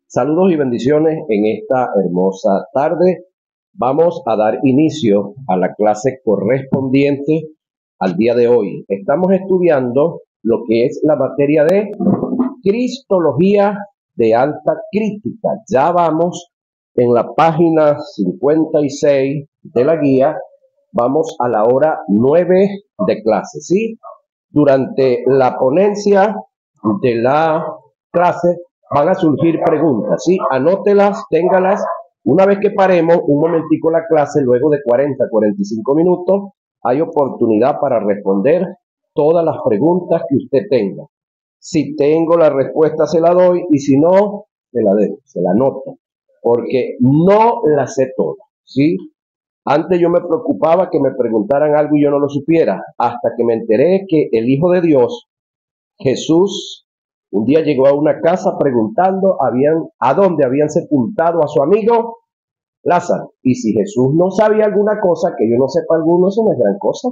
Saludos y bendiciones en esta hermosa tarde. Vamos a dar inicio a la clase correspondiente al día de hoy. Estamos estudiando lo que es la materia de Cristología de alta crítica. Ya vamos en la página 56 de la guía. Vamos a la hora 9 de clase, ¿sí? Durante la ponencia de la clase van a surgir preguntas, ¿sí? Anótelas, téngalas. Una vez que paremos un momentico la clase, luego de 45 minutos, hay oportunidad para responder todas las preguntas que usted tenga. Si tengo la respuesta, se la doy, y si no, se la dejo, se la anoto, porque no la sé toda, ¿sí? Antes yo me preocupaba que me preguntaran algo y yo no lo supiera, hasta que me enteré que el Hijo de Dios, Jesús, un día llegó a una casa preguntando a dónde habían sepultado a su amigo Lázaro. Y si Jesús no sabía alguna cosa, que yo no sepa alguno, eso no es gran cosa.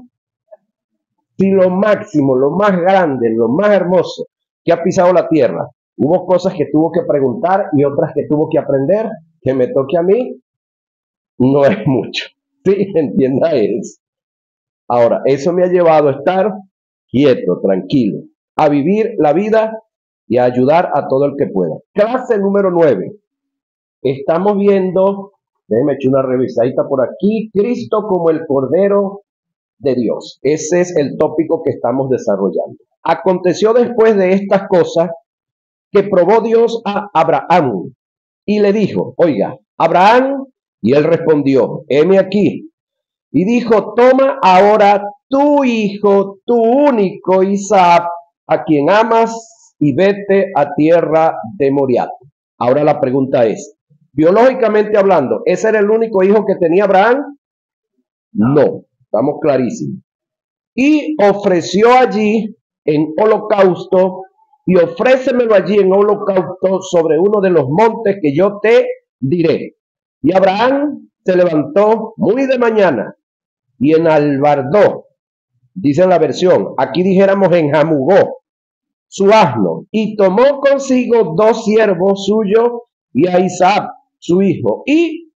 Si lo máximo, lo más grande, lo más hermoso que ha pisado la tierra, hubo cosas que tuvo que preguntar y otras que tuvo que aprender, que me toque a mí, no es mucho. ¿Sí? Entienda eso. Ahora, eso me ha llevado a estar quieto, tranquilo, a vivir la vida y a ayudar a todo el que pueda. Clase número 9. Estamos viendo, déjenme echar una revisadita por aquí, Cristo como el Cordero de Dios. Ese es el tópico que estamos desarrollando. Aconteció después de estas cosas que probó Dios a Abraham y le dijo, oiga, Abraham, y él respondió, heme aquí. Y dijo, toma ahora tu hijo, tu único Isaac, a quien amas, y vete a tierra de Moriah. Ahora la pregunta es, biológicamente hablando, ¿ese era el único hijo que tenía Abraham? No, estamos clarísimos. Y ofreció allí en holocausto, y ofrécemelo allí en holocausto sobre uno de los montes que yo te diré. Y Abraham se levantó muy de mañana y enalbardó, dice la versión, aquí dijéramos enjamugó su asno, y tomó consigo 2 siervos suyos y a Isaac, su hijo, y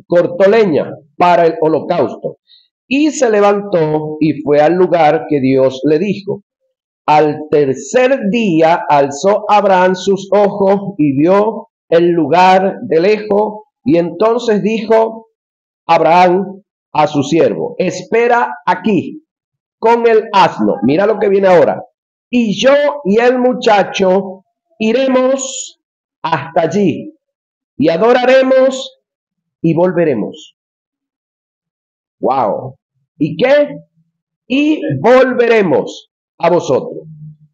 cortó leña para el holocausto. Y se levantó y fue al lugar que Dios le dijo. Al tercer día alzó Abraham sus ojos y vio el lugar de lejos, y entonces dijo Abraham a su siervo, espera aquí con el asno. Mira lo que viene ahora. Y yo y el muchacho iremos hasta allí y adoraremos y volveremos. Wow. ¿Y qué? Y volveremos a vosotros.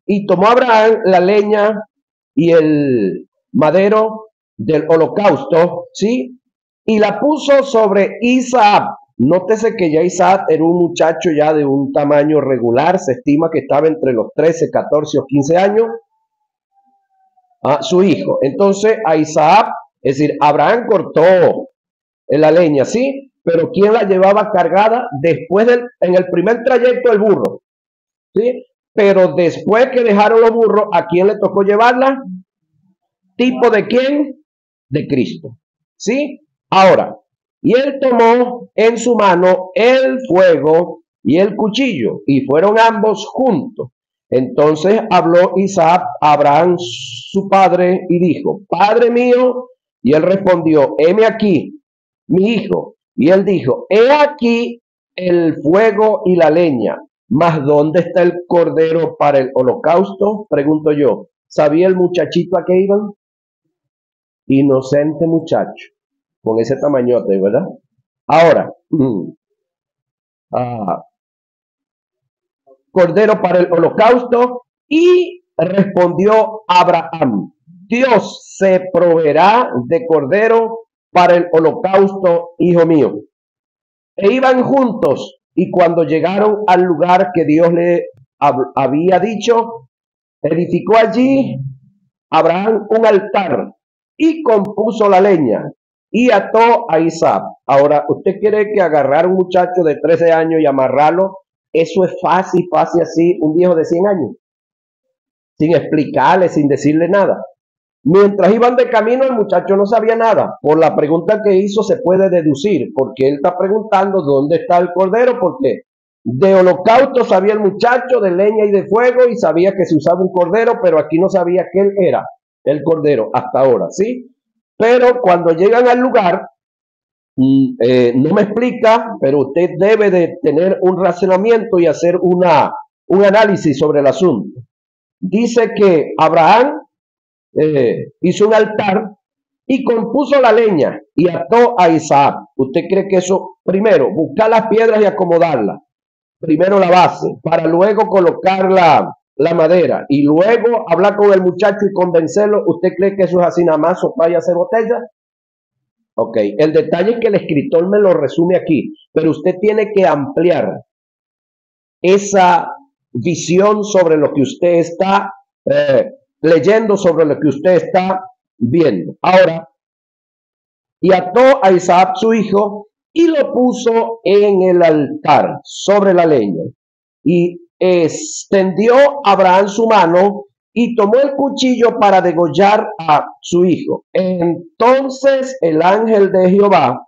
Y tomó Abraham la leña y el madero del holocausto, ¿sí? Y la puso sobre Isaac. Nótese que ya Isaac era un muchacho ya de un tamaño regular, se estima que estaba entre los 13, 14 o 15 años, a su hijo. Entonces a Isaac, es decir, Abraham cortó la leña, ¿sí? Pero ¿quién la llevaba cargada? En el primer trayecto el burro, ¿sí? Pero después que dejaron los burros, ¿a quién le tocó llevarla? ¿Tipo de quién? De Cristo, ¿sí? Ahora, y él tomó en su mano el fuego y el cuchillo, y fueron ambos juntos. Entonces habló Isaac a Abraham, su padre, y dijo, Padre mío, y él respondió, heme aquí, mi hijo. Y él dijo, he aquí el fuego y la leña, mas ¿dónde está el cordero para el holocausto? Pregunto yo. ¿Sabía el muchachito a qué iban? Inocente muchacho, con ese tamañote, ¿verdad? Ahora, ah, cordero para el holocausto, y respondió Abraham, Dios se proveerá de cordero para el holocausto, hijo mío. E iban juntos, y cuando llegaron al lugar que Dios le había dicho, edificó allí Abraham un altar y compuso la leña y ató a Isaac. Ahora, ¿usted quiere que agarrar a un muchacho de 13 años y amarrarlo? Eso es fácil, fácil así, un viejo de 100 años, sin explicarle, sin decirle nada. Mientras iban de camino, el muchacho no sabía nada. Por la pregunta que hizo se puede deducir, porque él está preguntando dónde está el cordero, porque de holocausto sabía el muchacho, de leña y de fuego, y sabía que se usaba un cordero, pero aquí no sabía que él era el cordero hasta ahora, ¿sí? Pero cuando llegan al lugar, no me explica, pero usted debe de tener un razonamiento y hacer un análisis sobre el asunto. Dice que Abraham hizo un altar y compuso la leña y ató a Isaac. ¿Usted cree que eso, primero, buscar las piedras y acomodarlas? Primero la base, para luego colocar la madera y luego hablar con el muchacho y convencerlo. ¿Usted cree que eso es así nada más, vaya a hacer botella? Ok, el detalle es que el escritor me lo resume aquí, pero usted tiene que ampliar esa visión sobre lo que usted está leyendo, sobre lo que usted está viendo. Ahora, y ató a Isaac su hijo y lo puso en el altar sobre la leña. Y extendió Abraham su mano y tomó el cuchillo para degollar a su hijo. Entonces el ángel de Jehová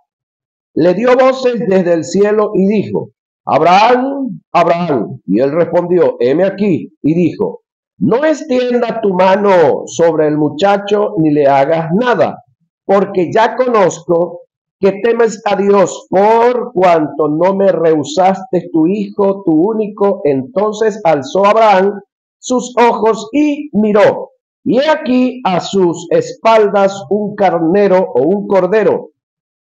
le dio voces desde el cielo y dijo: Abraham, Abraham. Y él respondió: heme aquí. Y dijo: no extienda tu mano sobre el muchacho ni le hagas nada, porque ya conozco que temes a Dios, por cuanto no me rehusaste tu hijo, tu único. Entonces alzó Abraham sus ojos y miró, y he aquí a sus espaldas un carnero o un cordero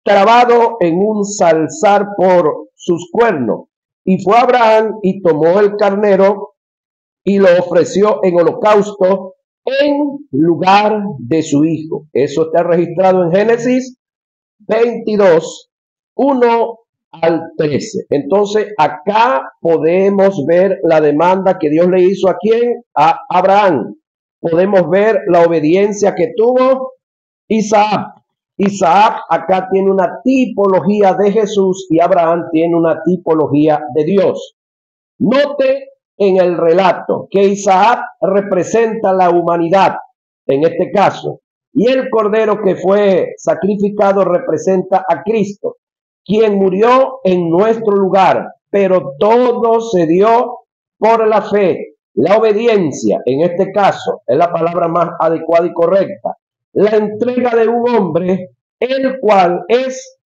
trabado en un salzar por sus cuernos. Y fue Abraham y tomó el carnero y lo ofreció en holocausto en lugar de su hijo. Eso está registrado en Génesis 22, 1 al 13. Entonces acá podemos ver la demanda que Dios le hizo a quién, a Abraham. Podemos ver la obediencia que tuvo Isaac. Isaac acá tiene una tipología de Jesús y Abraham tiene una tipología de Dios. Note en el relato que Isaac representa la humanidad, en este caso, y el cordero que fue sacrificado representa a Cristo, quien murió en nuestro lugar, pero todo se dio por la fe. La obediencia, en este caso, es la palabra más adecuada y correcta. La entrega de un hombre, el cual es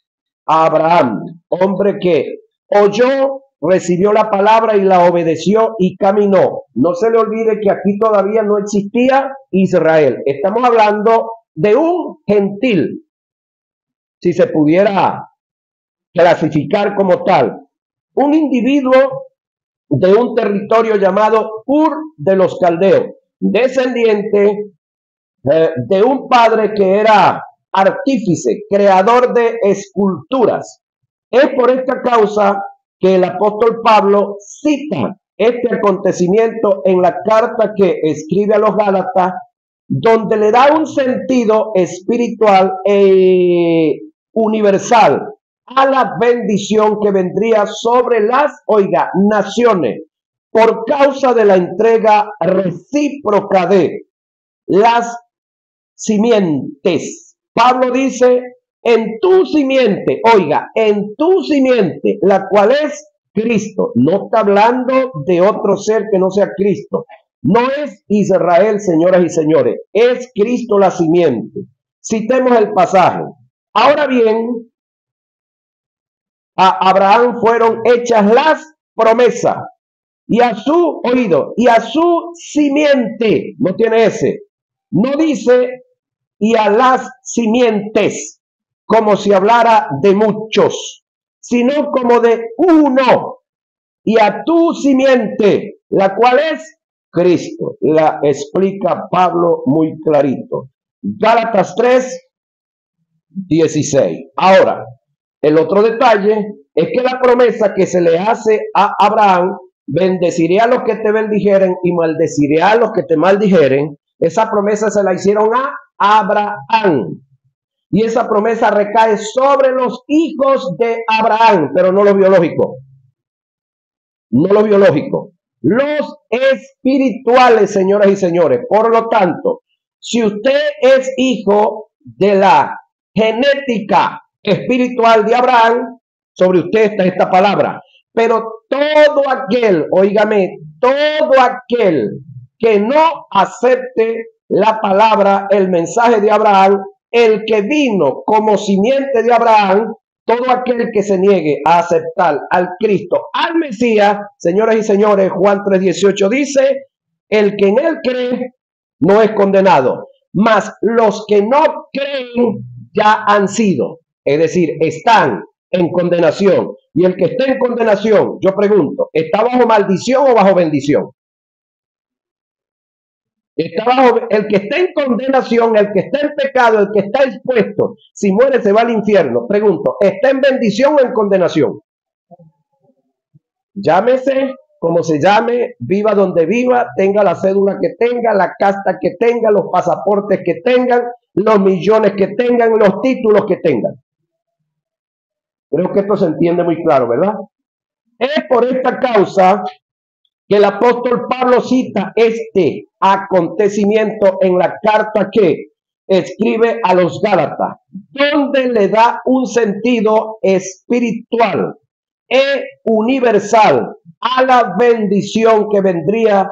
Abraham, hombre que oyó, recibió la palabra y la obedeció y caminó. No se le olvide que aquí todavía no existía Israel. Estamos hablando de un gentil, si se pudiera clasificar como tal, un individuo de un territorio llamado Ur de los Caldeos, descendiente de un padre que era artífice, creador de esculturas. Es por esta causa que el apóstol Pablo cita este acontecimiento en la carta que escribe a los Gálatas, donde le da un sentido espiritual e universal a la bendición que vendría sobre las, oiga, naciones, por causa de la entrega recíproca de las simientes. Pablo dice: en tu simiente, oiga, en tu simiente, la cual es Cristo. No está hablando de otro ser que no sea Cristo. No es Israel, señoras y señores, es Cristo la simiente. Citemos el pasaje. Ahora bien, a Abraham fueron hechas las promesas, y a su oído, y a su simiente, no tiene ese, no dice y a las simientes, como si hablara de muchos, sino como de uno, y a tu simiente, la cual es Cristo. La explica Pablo muy clarito. Gálatas 3, 16. Ahora, el otro detalle es que la promesa que se le hace a Abraham: bendeciré a los que te bendijeren y maldeciré a los que te maldijeren, esa promesa se la hicieron a Abraham. Y esa promesa recae sobre los hijos de Abraham, pero no los biológicos. No los biológicos. Los espirituales, señoras y señores. Por lo tanto, Si usted es hijo de la genética espiritual de Abraham, sobre usted está esta palabra. Pero todo aquel, óigame, todo aquel que no acepte la palabra, el mensaje de Abraham, el que vino como simiente de Abraham, todo aquel que se niegue a aceptar al Cristo, al Mesías, señoras y señores, Juan 3:18 dice, el que en él cree no es condenado, mas los que no creen ya han sido, es decir, están en condenación. Y el que está en condenación, yo pregunto, ¿está bajo maldición o bajo bendición? Está bajo, el que está en condenación, el que está en pecado, el que está expuesto, si muere se va al infierno. Pregunto, ¿está en bendición o en condenación? Llámese como se llame, viva donde viva, tenga la cédula que tenga, la casta que tenga, los pasaportes que tengan, los millones que tengan, los títulos que tengan. Creo que esto se entiende muy claro, ¿verdad? Es por esta causa que el apóstol Pablo cita este acontecimiento en la carta que escribe a los Gálatas, donde le da un sentido espiritual e universal a la bendición que vendría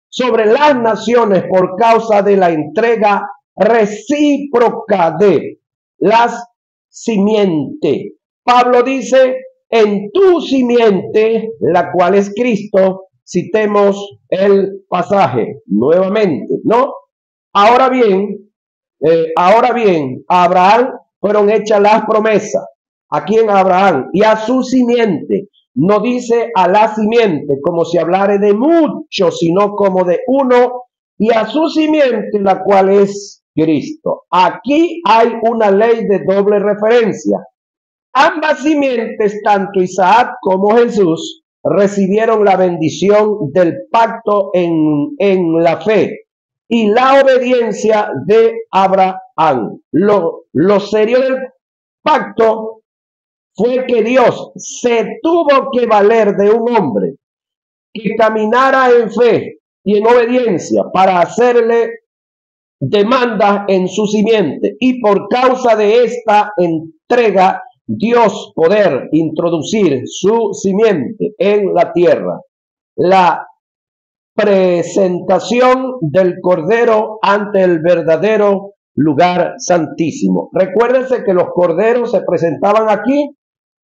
sobre las naciones por causa de la entrega recíproca de las simientes. Pablo dice, en tu simiente, la cual es Cristo, citemos el pasaje nuevamente, ¿no? Ahora bien, a Abraham fueron hechas las promesas. ¿A quién? A Abraham. Y a su simiente. No dice a la simiente como si hablare de muchos, sino como de uno. Y a su simiente, la cual es Cristo. Aquí hay una ley de doble referencia. Ambas simientes, tanto Isaac como Jesús, recibieron la bendición del pacto en la fe y la obediencia de Abraham. Lo serio del pacto fue que Dios se tuvo que valer de un hombre que caminara en fe y en obediencia para hacerle demandas en su simiente, y por causa de esta entrega Dios poder introducir su simiente en la tierra. La presentación del Cordero ante el verdadero lugar santísimo. Recuérdense que los corderos se presentaban aquí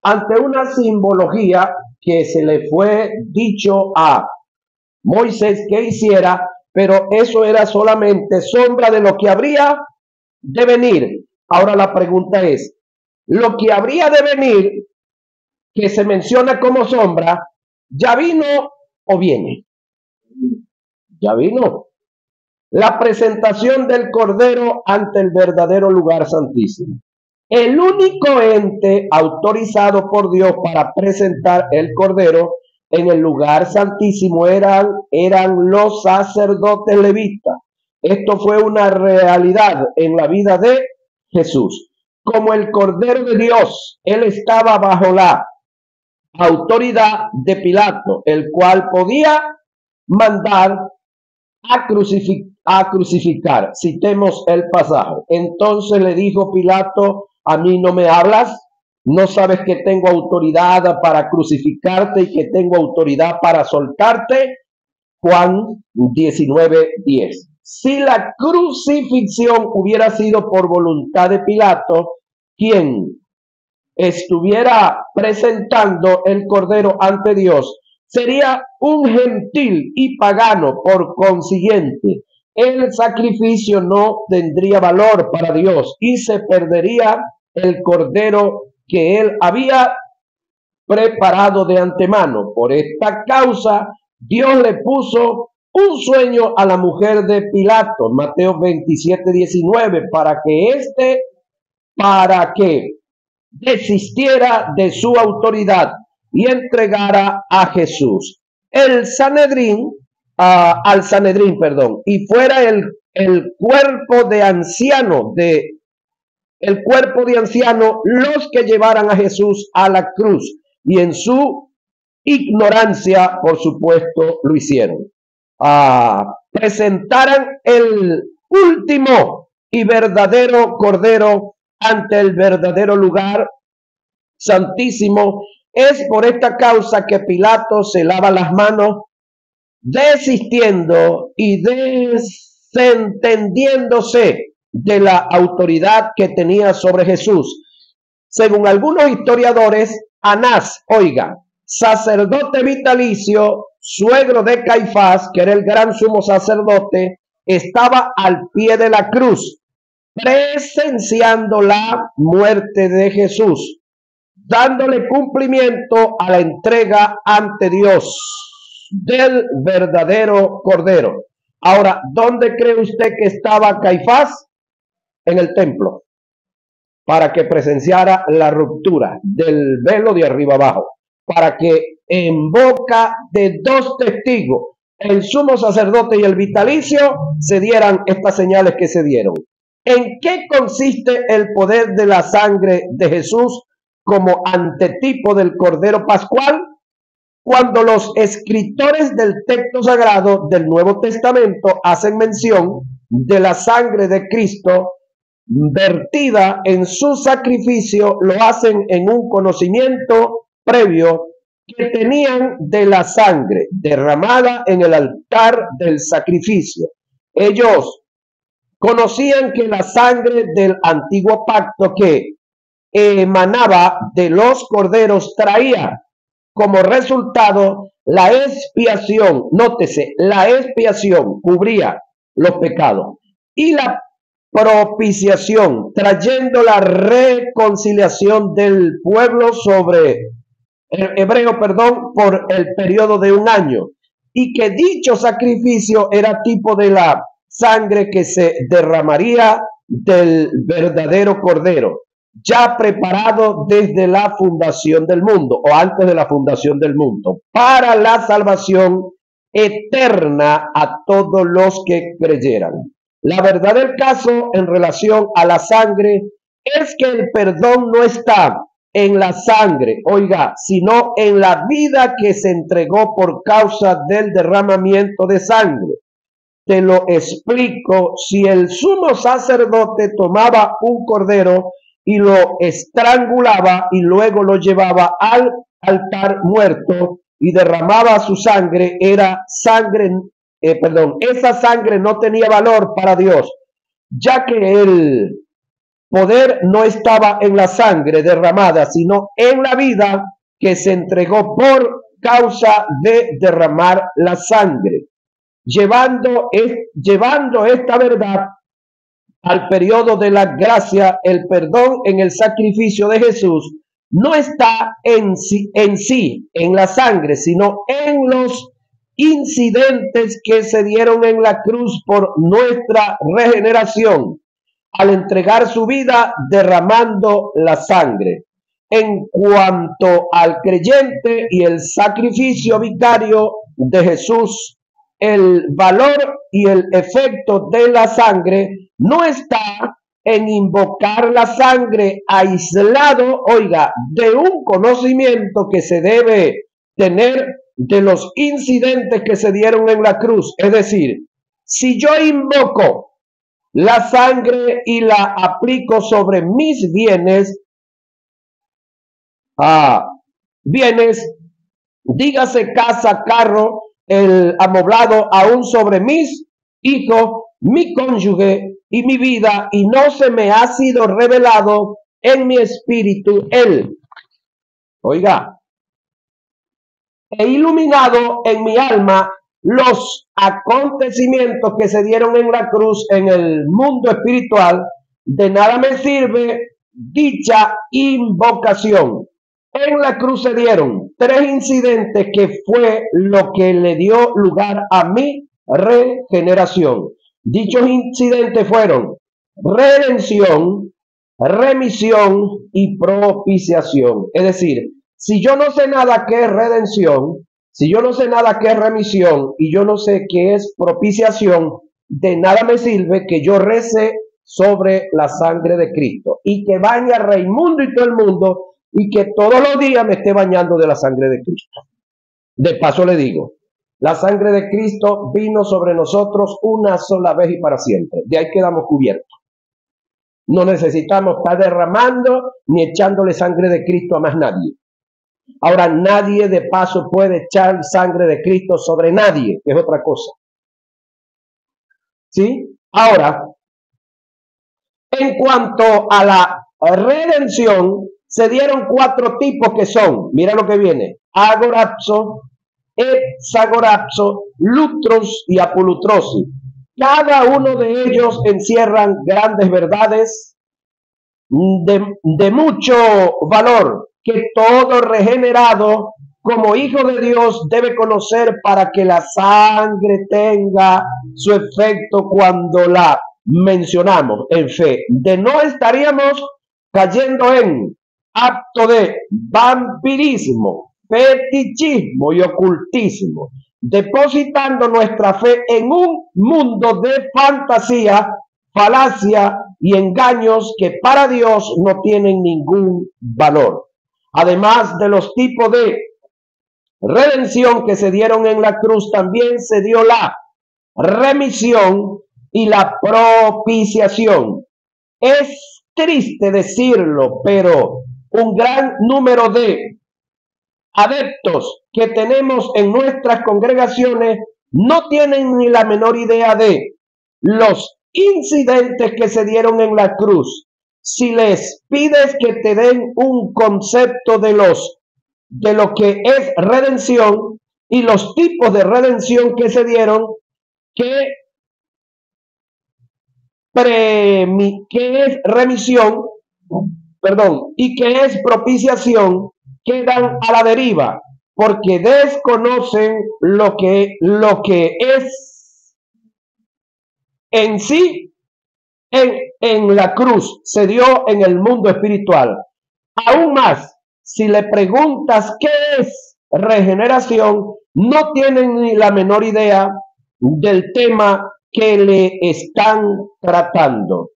ante una simbología que se le fue dicho a Moisés que hiciera, pero eso era solamente sombra de lo que habría de venir. Ahora la pregunta es, lo que habría de venir, que se menciona como sombra, ¿ya vino o viene? Ya vino. La presentación del Cordero ante el verdadero lugar santísimo. El único ente autorizado por Dios para presentar el Cordero en el lugar santísimo eran los sacerdotes levitas. Esto fue una realidad en la vida de Jesús. Como el Cordero de Dios, él estaba bajo la autoridad de Pilato, el cual podía mandar a crucificar. Citemos el pasaje. Entonces le dijo Pilato, ¿a mí no me hablas? ¿No sabes que tengo autoridad para crucificarte y que tengo autoridad para soltarte? Juan 19:10. Si la crucifixión hubiera sido por voluntad de Pilato, quien estuviera presentando el Cordero ante Dios, sería un gentil y pagano. Por consiguiente, el sacrificio no tendría valor para Dios y se perdería el Cordero que él había preparado de antemano. Por esta causa, Dios le puso un sueño a la mujer de Pilato, Mateo 27:19, para que desistiera de su autoridad y entregara a Jesús al Sanedrín, y fuera el cuerpo de anciano los que llevaran a Jesús a la cruz, y en su ignorancia, por supuesto, lo hicieron. Presentaran el último y verdadero Cordero ante el verdadero lugar santísimo. Es por esta causa que Pilato se lava las manos, desistiendo y desentendiéndose de la autoridad que tenía sobre Jesús. Según algunos historiadores, Anás, oiga, sacerdote vitalicio, suegro de Caifás, que era el gran sumo sacerdote, estaba al pie de la cruz, presenciando la muerte de Jesús, dándole cumplimiento a la entrega ante Dios del verdadero Cordero. Ahora, ¿dónde cree usted que estaba Caifás? En el templo, para que presenciara la ruptura del velo de arriba abajo, para que en boca de dos testigos, el sumo sacerdote y el vitalicio, se dieran estas señales que se dieron. ¿En qué consiste el poder de la sangre de Jesús como antetipo del Cordero Pascual? Cuando los escritores del texto sagrado del Nuevo Testamento hacen mención de la sangre de Cristo vertida en su sacrificio, lo hacen en un conocimiento previo que tenían de la sangre derramada en el altar del sacrificio. Ellos conocían que la sangre del antiguo pacto que emanaba de los corderos traía como resultado la expiación. Nótese, la expiación cubría los pecados y la propiciación, trayendo la reconciliación del pueblo sobre el hebreo, por el periodo de un año, y que dicho sacrificio era tipo de la sangre que se derramaría del verdadero Cordero, ya preparado desde la fundación del mundo o antes de la fundación del mundo, para la salvación eterna a todos los que creyeran. La verdad del caso en relación a la sangre es que el perdón no está en la sangre, oiga, sino en la vida que se entregó por causa del derramamiento de sangre. Te lo explico. Si el sumo sacerdote tomaba un cordero y lo estrangulaba y luego lo llevaba al altar muerto y derramaba su sangre, era sangre, esa sangre no tenía valor para Dios, ya que el poder no estaba en la sangre derramada, sino en la vida que se entregó por causa de derramar la sangre. Llevando esta verdad al periodo de la gracia, el perdón en el sacrificio de Jesús no está en sí, en la sangre, sino en los incidentes que se dieron en la cruz por nuestra regeneración, al entregar su vida derramando la sangre. En cuanto al creyente y el sacrificio vicario de Jesús, el valor y el efecto de la sangre no está en invocar la sangre aislado, oiga, de un conocimiento que se debe tener de los incidentes que se dieron en la cruz. Es decir, si yo invoco la sangre y la aplico sobre mis bienes, dígase casa, carro, el amoblado, aún sobre mis hijos, mi cónyuge y mi vida, y no se me ha sido revelado en mi espíritu él. Oiga, he iluminado en mi alma los acontecimientos que se dieron en la cruz en el mundo espiritual. De nada me sirve dicha invocación. En la cruz se dieron 3 incidentes que fue lo que le dio lugar a mi regeneración. Dichos incidentes fueron redención, remisión y propiciación. Es decir, si yo no sé nada qué es redención, si yo no sé nada qué es remisión y yo no sé qué es propiciación, de nada me sirve que yo rece sobre la sangre de Cristo y que bañe a Raimundo y todo el mundo y que todos los días me esté bañando de la sangre de Cristo. De paso le digo, La sangre de Cristo vino sobre nosotros una sola vez y para siempre. De ahí quedamos cubiertos. No necesitamos estar derramando ni echándole sangre de Cristo a más nadie. Ahora nadie de paso puede echar sangre de Cristo sobre nadie, que es otra cosa. ¿Sí? Ahora, en cuanto a la redención, se dieron 4 tipos que son, mira lo que viene, agorazo, hexagorazo, lutros y apolutrosis. Cada uno de ellos encierran grandes verdades de mucho valor que todo regenerado como hijo de Dios debe conocer para que la sangre tenga su efecto cuando la mencionamos en fe. De no estaríamos cayendo en acto de vampirismo, fetichismo y ocultismo, depositando nuestra fe en un mundo de fantasía, falacia y engaños que para Dios no tienen ningún valor. Además de los tipos de redención que se dieron en la cruz, también se dio la remisión y la propiciación. Es triste decirlo, pero un gran número de adeptos que tenemos en nuestras congregaciones no tienen ni la menor idea de los incidentes que se dieron en la cruz. Si les pides que te den un concepto de lo que es redención y los tipos de redención que se dieron, que es remisión, y que es propiciación, quedan a la deriva porque desconocen lo que es en sí en la cruz se dio en el mundo espiritual. Aún más, si le preguntas qué es regeneración, no tienen ni la menor idea del tema que le están tratando.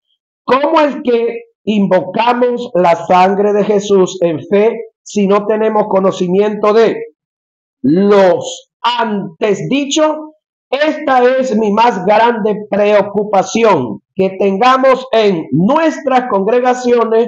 ¿Cómo es que invocamos la sangre de Jesús en fe si no tenemos conocimiento de los antes dichos? Esta es mi más grande preocupación, que tengamos en nuestras congregaciones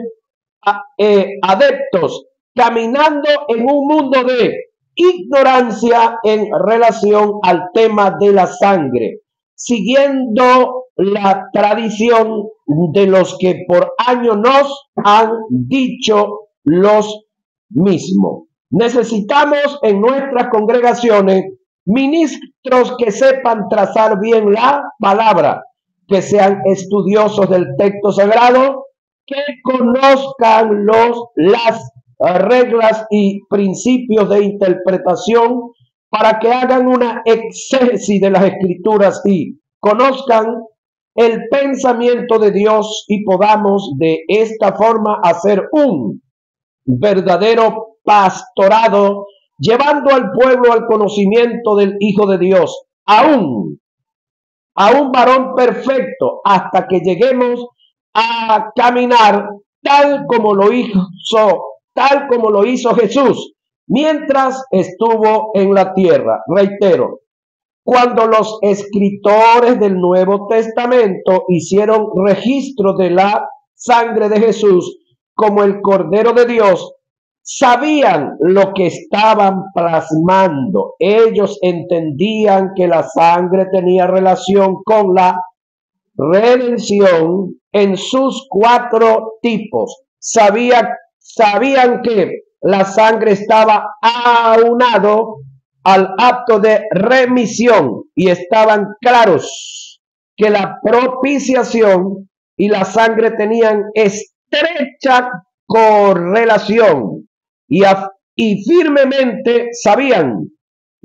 adeptos caminando en un mundo de ignorancia en relación al tema de la sangre, siguiendo la tradición de los que por años nos han dicho los mismos. Necesitamos en nuestras congregaciones ministros que sepan trazar bien la palabra, que sean estudiosos del texto sagrado, que conozcan las reglas y principios de interpretación para que hagan una exégesis de las escrituras y conozcan el pensamiento de Dios y podamos de esta forma hacer un verdadero pastorado, llevando al pueblo al conocimiento del Hijo de Dios, a un varón perfecto, hasta que lleguemos a caminar tal como lo hizo Jesús mientras estuvo en la tierra. Reitero, cuando los escritores del Nuevo Testamento hicieron registro de la sangre de Jesús como el Cordero de Dios, sabían lo que estaban plasmando. Ellos entendían que la sangre tenía relación con la redención en sus 4 tipos. Sabían que la sangre estaba aunado al acto de remisión y estaban claros que la propiciación y la sangre tenían estrecha correlación y firmemente sabían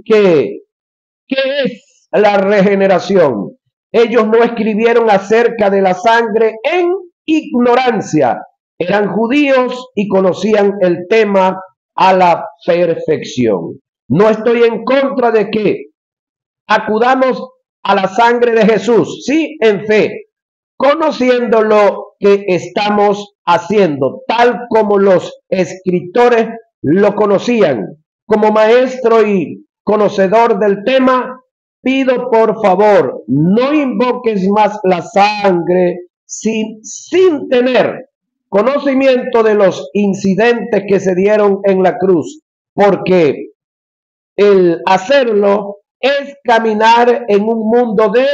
qué es la regeneración. Ellos no escribieron acerca de la sangre en ignorancia. Eran judíos y conocían el tema a la perfección. No estoy en contra de que acudamos a la sangre de Jesús, sí, en fe, conociendo lo que estamos haciendo, tal como los escritores lo conocían, como maestro y conocedor del tema, pido por favor, no invoques más la sangre sin tener conocimiento de los incidentes que se dieron en la cruz, porque el hacerlo es caminar en un mundo de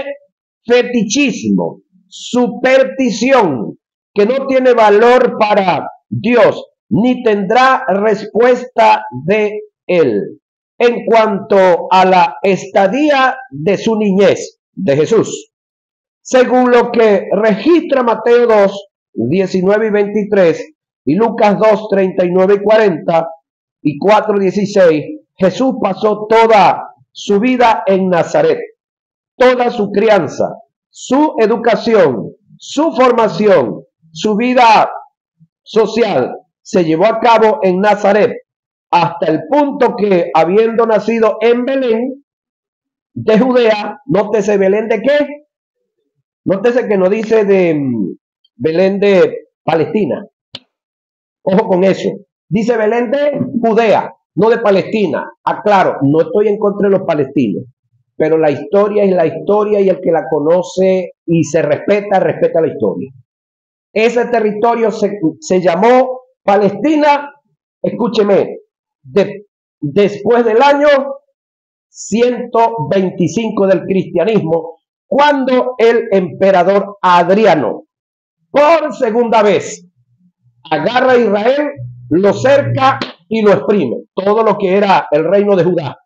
fetichismo, superstición, que no tiene valor para Dios, ni tendrá respuesta de Él. En cuanto a la estadía de su niñez de Jesús, según lo que registra Mateo 2, 19 y 23, y Lucas 2, 39 y 40, y 4, 16, Jesús pasó toda su vida en Nazaret, toda su crianza, su educación, su formación, su vida social se llevó a cabo en Nazaret, hasta el punto que, habiendo nacido en Belén de Judea, nótese Belén de qué, nótese que no dice de Belén de Palestina, ojo con eso, dice Belén de Judea, no de Palestina. Aclaro, no estoy en contra de los palestinos, pero la historia es la historia y el que la conoce y se respeta, respeta la historia. Ese territorio se llamó Palestina, escúcheme, después del año 125 del cristianismo, cuando el emperador Adriano, por segunda vez, agarra a Israel, lo cerca y lo exprime, todo lo que era el reino de Judá,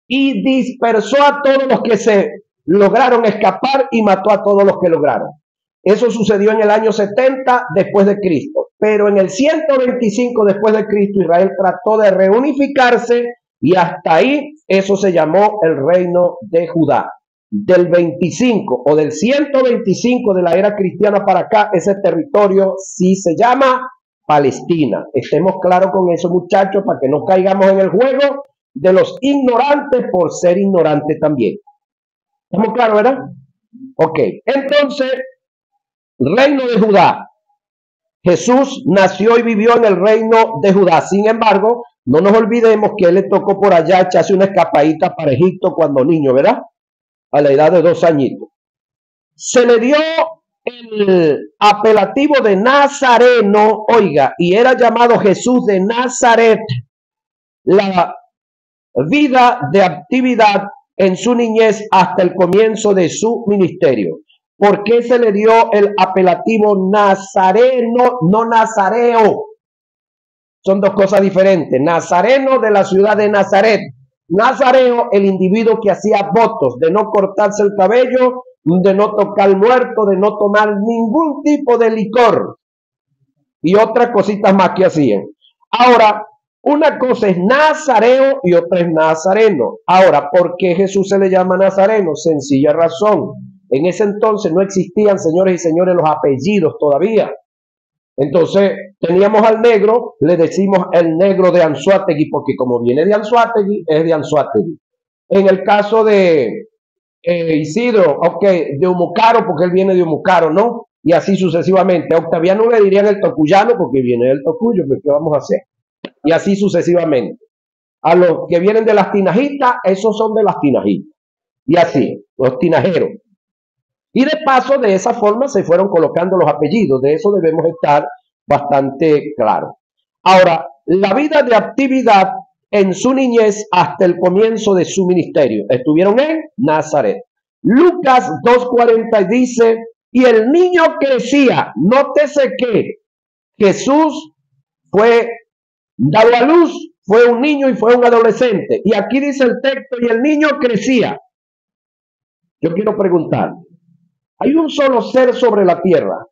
y dispersó a todos los que se lograron escapar y mató a todos los que lograron. Eso sucedió en el año 70 después de Cristo, pero en el 125 después de Cristo Israel trató de reunificarse y hasta ahí eso se llamó el reino de Judá. Del 25 o del 125 de la era cristiana para acá, ese territorio sí se llama Palestina. Estemos claros con eso, muchachos, para que no caigamos en el juego de los ignorantes por ser ignorantes también. ¿Estamos claros, verdad? Ok, entonces, reino de Judá. Jesús nació y vivió en el reino de Judá. Sin embargo, no nos olvidemos que él le tocó por allá echarse una escapadita para Egipto cuando niño, ¿verdad? A la edad de 2 añitos. Se le dio el apelativo de Nazareno, oiga, y era llamado Jesús de Nazaret. La vida de actividad en su niñez hasta el comienzo de su ministerio. ¿Por qué se le dio el apelativo Nazareno, no Nazareo? Son dos cosas diferentes. Nazareno de la ciudad de Nazaret. Nazareo, el individuo que hacía votos de no cortarse el cabello, de no tocar muerto, de no tomar ningún tipo de licor y otras cositas más que hacían. Ahora, una cosa es nazareo y otra es nazareno. Ahora, ¿por qué Jesús se le llama nazareno? Sencilla razón. En ese entonces no existían, señores y señores, los apellidos todavía. Entonces, teníamos al negro, le decimos el negro de Anzoátegui, porque como viene de Anzoátegui, es de Anzoátegui. En el caso de Isidro, ok, de Umucaro, porque él viene de Umucaro, ¿no? Y así sucesivamente. A Octaviano le dirían el tocuyano, porque viene del tocuyo, pues ¿qué vamos a hacer? Y así sucesivamente. A los que vienen de las tinajitas, esos son de las tinajitas. Y así, los tinajeros. Y de paso, de esa forma se fueron colocando los apellidos. De eso debemos estar bastante claros. Ahora, la vida de actividad en su niñez hasta el comienzo de su ministerio. Estuvieron en Nazaret. Lucas 2:40 dice, y el niño crecía. Nótese que Jesús fue dado a luz, fue un niño y fue un adolescente. Y aquí dice el texto, y el niño crecía. Yo quiero preguntar, hay un solo ser sobre la tierra,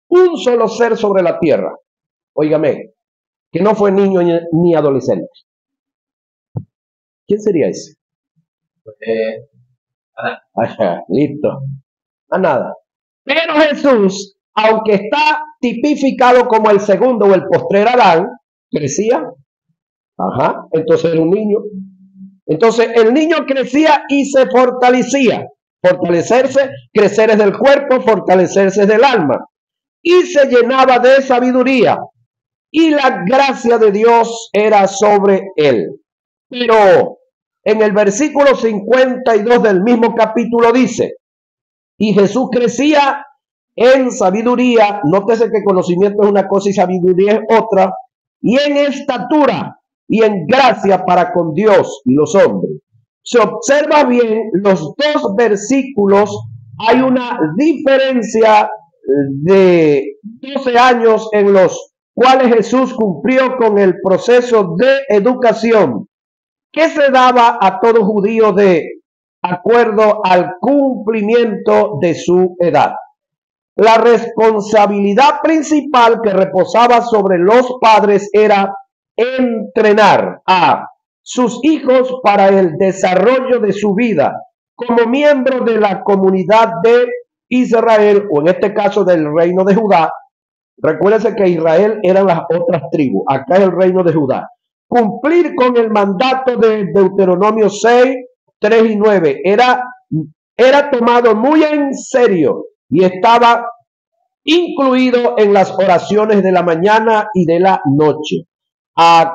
un solo ser sobre la tierra, óigame, que no fue niño ni adolescente. ¿Quién sería ese? Ajá, listo. A nada. Pero Jesús, aunque está tipificado como el segundo o el postrer Adán, crecía. Ajá, entonces era un niño. Entonces el niño crecía y se fortalecía. Fortalecerse, crecer es del cuerpo, fortalecerse es del alma. Y se llenaba de sabiduría. Y la gracia de Dios era sobre él. Pero en el versículo 52 del mismo capítulo dice, y Jesús crecía en sabiduría, nótese que conocimiento es una cosa y sabiduría es otra, y en estatura y en gracia para con Dios y los hombres. Se observa bien los dos versículos, hay una diferencia de 12 años en los cuales Jesús cumplió con el proceso de educación que se daba a todo judío de acuerdo al cumplimiento de su edad. La responsabilidad principal que reposaba sobre los padres era entrenar a sus hijos para el desarrollo de su vida como miembro de la comunidad de Israel, o en este caso del reino de Judá. Recuérdense que Israel eran las otras tribus, acá es el reino de Judá. Cumplir con el mandato de Deuteronomio 6, 3 y 9 era tomado muy en serio y estaba incluido en las oraciones de la mañana y de la noche. A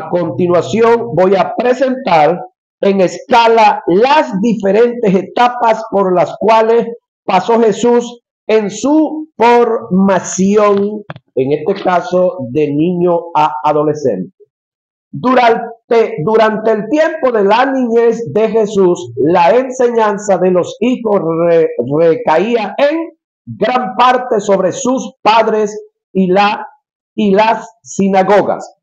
continuación voy a presentar en escala las diferentes etapas por las cuales pasó Jesús en su formación, en este caso de niño a adolescente. Durante el tiempo de la niñez de Jesús, la enseñanza de los hijos recaía en gran parte sobre sus padres y las sinagogas.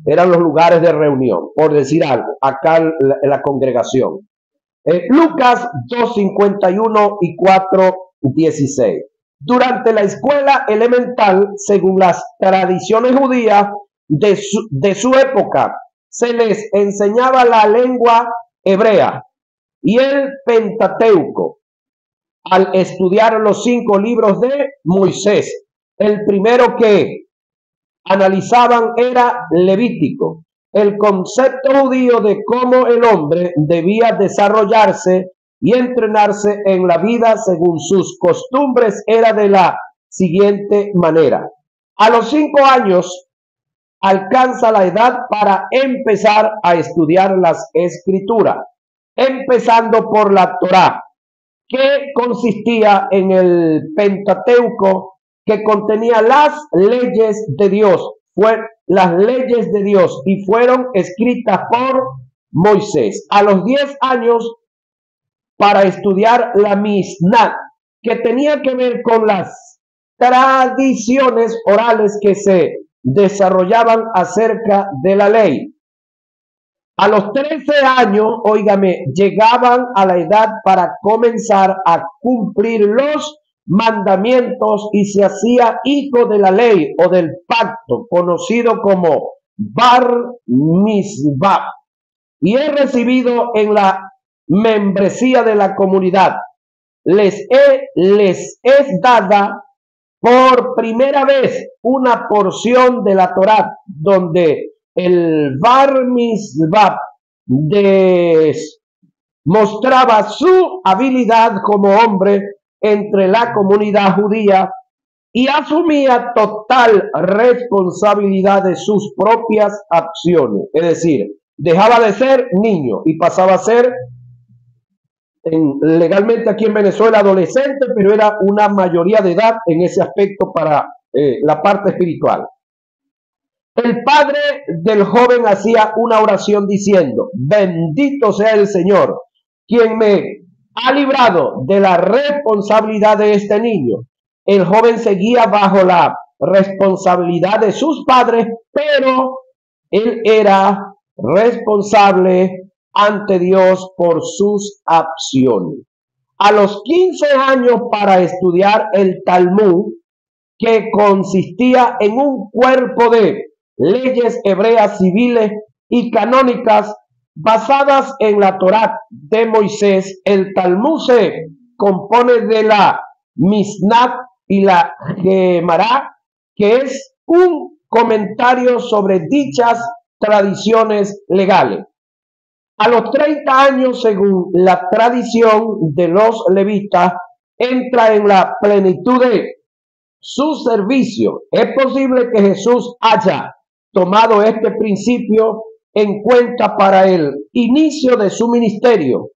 Eran los lugares de reunión, por decir algo, acá en la congregación. Lucas 2:51 y 4:16. Durante la escuela elemental, según las tradiciones judías de su época, se les enseñaba la lengua hebrea y el Pentateuco. Al estudiar los 5 libros de Moisés, el primero que analizaban era Levítico. El concepto judío de cómo el hombre debía desarrollarse y entrenarse en la vida según sus costumbres era de la siguiente manera. A los 5 años alcanza la edad para empezar a estudiar las escrituras, empezando por la Torá, que consistía en el Pentateuco, que contenía las leyes de Dios, las leyes de Dios, y fueron escritas por Moisés. A los 10 años para estudiar la Mishnah, que tenía que ver con las tradiciones orales que se desarrollaban acerca de la ley. A los 13 años, óigame, llegaban a la edad para comenzar a cumplir los mandamientos y se hacía hijo de la ley o del pacto, conocido como Bar Mitzvah, y es recibido en la membresía de la comunidad. Les es dada por primera vez una porción de la Torá, donde el Bar Mitzvah mostraba su habilidad como hombre entre la comunidad judía y asumía total responsabilidad de sus propias acciones. Es decir, dejaba de ser niño y pasaba a ser legalmente aquí en Venezuela adolescente, pero era una mayoría de edad en ese aspecto para la parte espiritual. El padre del joven hacía una oración diciendo: bendito sea el Señor, quien me ha librado de la responsabilidad de este niño. El joven seguía bajo la responsabilidad de sus padres, pero él era responsable ante Dios por sus acciones. A los 15 años para estudiar el Talmud, que consistía en un cuerpo de leyes hebreas civiles y canónicas basadas en la Torá de Moisés. El Talmud se compone de la Mishnah y la Gemara, que es un comentario sobre dichas tradiciones legales. A los 30 años, según la tradición de los levitas, entra en la plenitud de su servicio. Es posible que Jesús haya tomado este principio en cuenta para el inicio de su ministerio.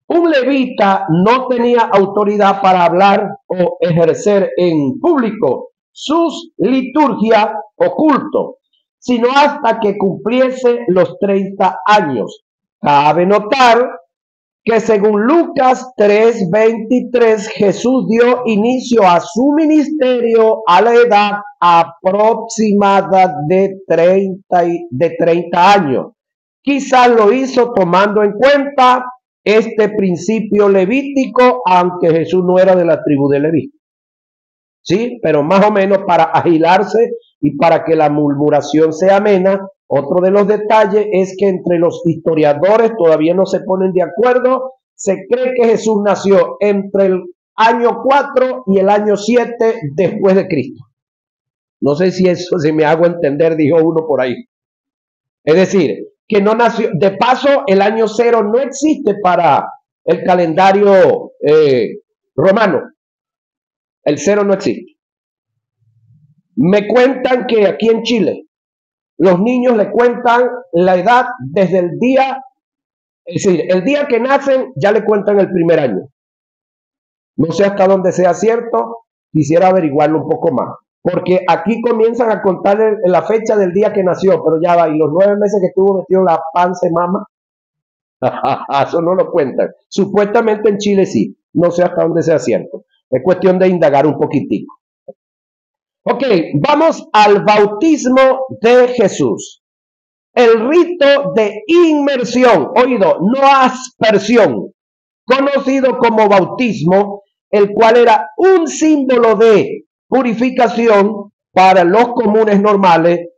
Un levita no tenía autoridad para hablar o ejercer en público sus liturgias o cultos, sino hasta que cumpliese los 30 años. Cabe notar que según Lucas 3:23, Jesús dio inicio a su ministerio a la edad aproximada de 30 años. Quizás lo hizo tomando en cuenta este principio levítico, aunque Jesús no era de la tribu de Leví. Sí, pero más o menos para agilarse y para que la murmuración sea amena. Otro de los detalles es que entre los historiadores todavía no se ponen de acuerdo. Se cree que Jesús nació entre el año 4 y el año 7 después de Cristo. No sé si eso se me hago entender, dijo uno por ahí. Es decir, que no nació. De paso, el año 0 no existe para el calendario romano. El 0 no existe. Me cuentan que aquí en Chile los niños le cuentan la edad desde el día, es decir, el día que nacen ya le cuentan el primer año. No sé hasta dónde sea cierto, quisiera averiguarlo un poco más. Porque aquí comienzan a contar la fecha del día que nació, pero ya va, y los 9 meses que estuvo metido en la panza de mama, eso no lo cuentan. Supuestamente en Chile sí, no sé hasta dónde sea cierto. Es cuestión de indagar un poquitico. Ok, vamos al bautismo de Jesús. El rito de inmersión, oído, no aspersión, conocido como bautismo, el cual era un símbolo de purificación para los comunes normales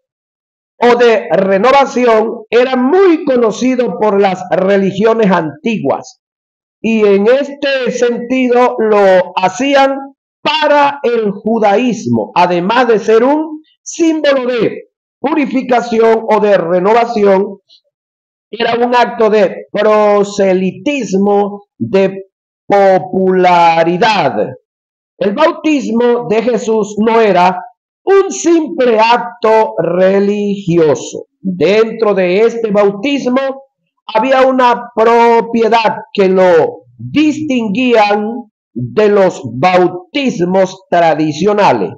o de renovación, era muy conocido por las religiones antiguas. Y en este sentido lo hacían para el judaísmo, además de ser un símbolo de purificación o de renovación, era un acto de proselitismo, de popularidad. El bautismo de Jesús no era un simple acto religioso. Dentro de este bautismo había una propiedad que lo distinguían de los bautismos tradicionales.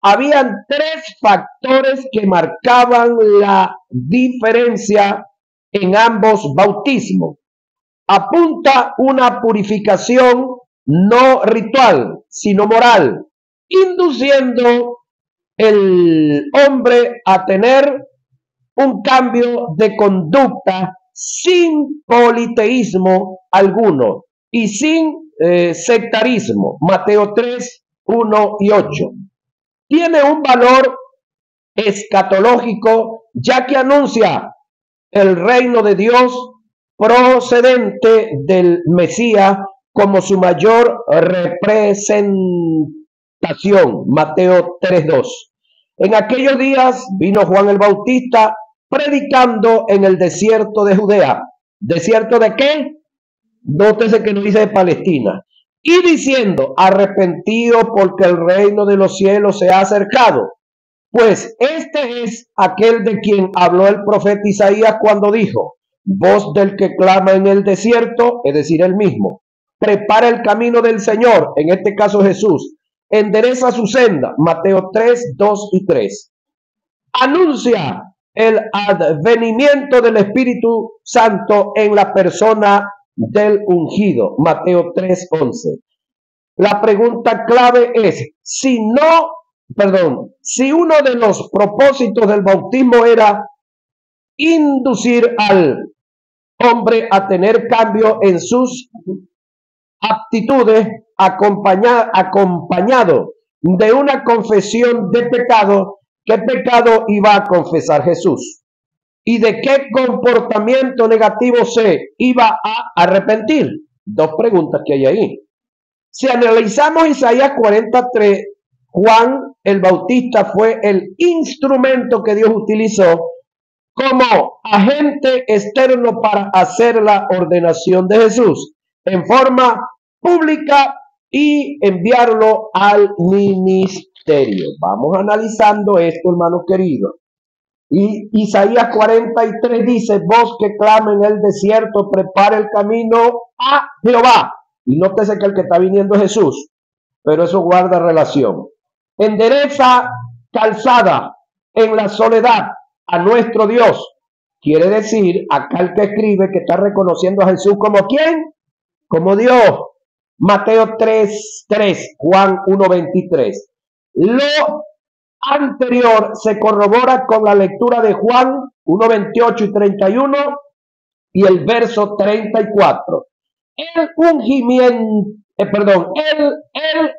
Habían 3 factores que marcaban la diferencia en ambos bautismos. Apunta una purificación no ritual, sino moral, induciendo el hombre a tener un cambio de conducta sin politeísmo alguno y sin sectarismo. Mateo 3, 1 y 8. Tiene un valor escatológico, ya que anuncia el reino de Dios procedente del Mesías como su mayor representación. Mateo 3:2. En aquellos días vino Juan el Bautista predicando en el desierto de Judea. ¿Desierto de qué? Nótese que no dice de Palestina. Y diciendo, arrepentido porque el reino de los cielos se ha acercado. Pues este es aquel de quien habló el profeta Isaías cuando dijo, voz del que clama en el desierto, es decir, el mismo. Prepara el camino del Señor, en este caso Jesús. Endereza su senda, Mateo 3, 2 y 3. Anuncia el advenimiento del Espíritu Santo en la persona del ungido, Mateo 3, 11. La pregunta clave es, si uno de los propósitos del bautismo era inducir al hombre a tener cambio en sus aptitudes, acompañado de una confesión de pecado, ¿qué pecado iba a confesar Jesús? ¿Y de qué comportamiento negativo se iba a arrepentir? 2 preguntas que hay ahí. Si analizamos Isaías 43, Juan el Bautista fue el instrumento que Dios utilizó como agente externo para hacer la ordenación de Jesús en forma pública y enviarlo al ministerio. Vamos analizando esto, hermanos queridos. Y Isaías 43 dice, voz que clama en el desierto, prepara el camino a Jehová. Y nótese que el que está viniendo es Jesús, pero eso guarda relación. Endereza calzada en la soledad a nuestro Dios. Quiere decir, acá el que escribe que está reconociendo a Jesús como ¿quién? Como Dios. Mateo 3:3, Juan 1:23. Lo anterior se corrobora con la lectura de Juan 1:28 y 31 y el verso 34. El ungimiento, el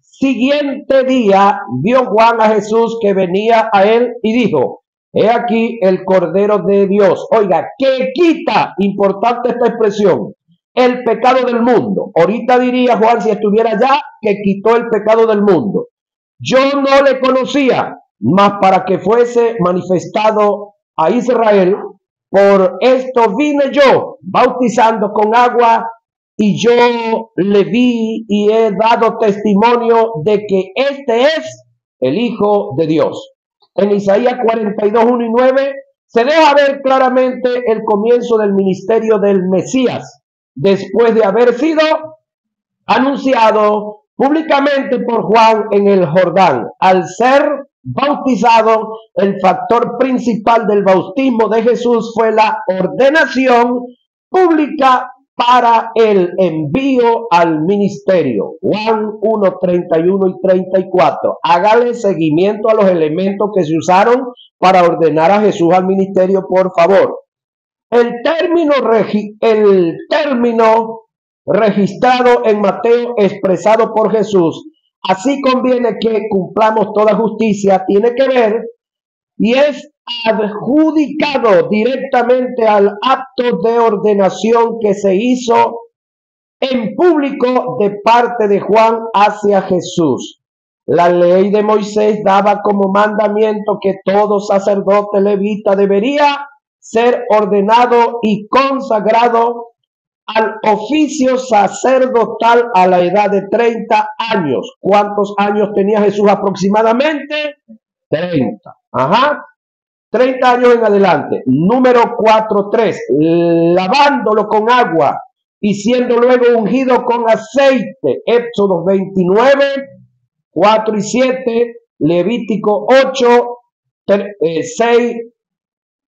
siguiente día vio Juan a Jesús que venía a él y dijo, he aquí el Cordero de Dios. Oiga, que quita, importante esta expresión, el pecado del mundo. Ahorita diría Juan, si estuviera allá, que quitó el pecado del mundo. Yo no le conocía, mas para que fuese manifestado a Israel, por esto vine yo, bautizando con agua, y yo le vi y he dado testimonio de que este es el Hijo de Dios. En Isaías 42, 1 y 9 se deja ver claramente el comienzo del ministerio del Mesías, después de haber sido anunciado públicamente por Juan en el Jordán. Al ser bautizado, el factor principal del bautismo de Jesús fue la ordenación pública para el envío al ministerio. Juan 1, 31 y 34. Hágale seguimiento a los elementos que se usaron para ordenar a Jesús al ministerio, por favor. El término registrado en Mateo expresado por Jesús, así conviene que cumplamos toda justicia, tiene que ver y es adjudicado directamente al acto de ordenación que se hizo en público de parte de Juan hacia Jesús. La ley de Moisés daba como mandamiento que todo sacerdote levita debería ser ordenado y consagrado al oficio sacerdotal a la edad de 30 años. ¿Cuántos años tenía Jesús aproximadamente? 30. Ajá. 30 años en adelante. Número 4:3. Lavándolo con agua y siendo luego ungido con aceite. Éxodo 29, 4 y 7. Levítico 8, 6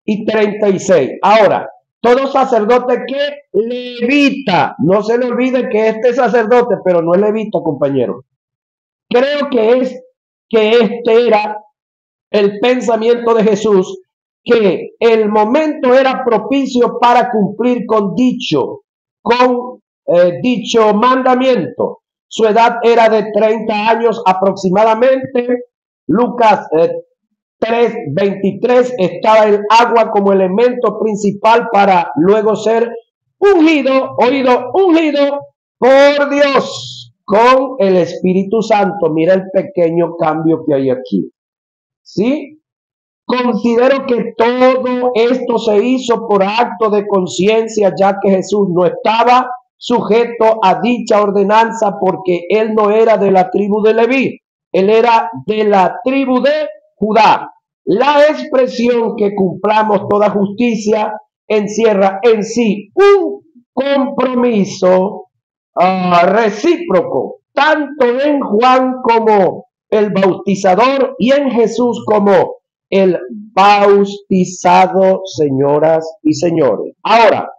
y 36. Ahora, todo sacerdote que levita, no se le olvide que este es sacerdote, pero no es levita, compañero. Creo que este era el pensamiento de Jesús, que el momento era propicio para cumplir con dicho mandamiento. Su edad era de 30 años aproximadamente. Lucas 3:23 estaba el agua como elemento principal para luego ser ungido por Dios con el Espíritu Santo. Mira el pequeño cambio que hay aquí. ¿Sí? Considero que todo esto se hizo por acto de conciencia, ya que Jesús no estaba sujeto a dicha ordenanza porque él no era de la tribu de Leví, él era de la tribu de Judá. La expresión que cumplamos toda justicia encierra en sí un compromiso recíproco, tanto en Juan como el bautizador y en Jesús como el bautizado, señoras y señores. Ahora,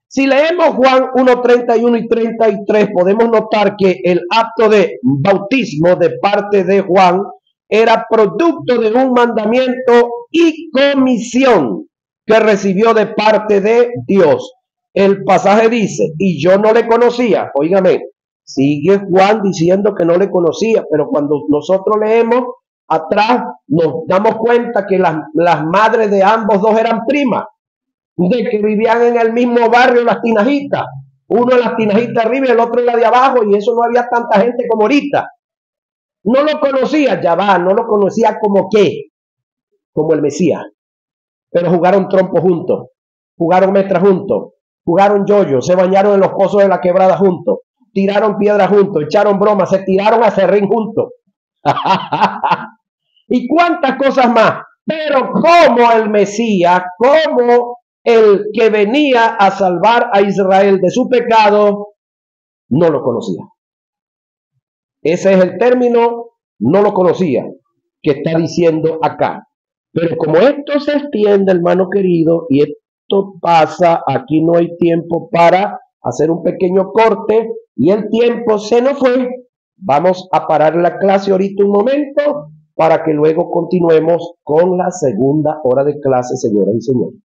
si leemos Juan 1, 31 y 33, podemos notar que el acto de bautismo de parte de Juan era producto de un mandamiento y comisión que recibió de parte de Dios. El pasaje dice, y yo no le conocía, óigame, sigue Juan diciendo que no le conocía, pero cuando nosotros leemos atrás nos damos cuenta que las madres de ambos dos eran primas, de que vivían en el mismo barrio, Las Tinajitas, uno en Las Tinajitas arriba y el otro en la de abajo, y eso no había tanta gente como ahorita. No lo conocía, no lo conocía como qué, como el Mesías, pero jugaron trompo juntos, jugaron metra juntos, jugaron yoyo, se bañaron en los pozos de la quebrada juntos, tiraron piedras juntos, echaron bromas, se tiraron a serrín juntos. ¿Y cuántas cosas más? Pero como el Mesías, como el que venía a salvar a Israel de su pecado, no lo conocía. Ese es el término, no lo conocía, que está diciendo acá. Pero como esto se extiende, hermano querido, y esto pasa, aquí no hay tiempo para hacer un pequeño corte, y el tiempo se nos fue. Vamos a parar la clase ahorita un momento para que luego continuemos con la segunda hora de clase, señoras y señores.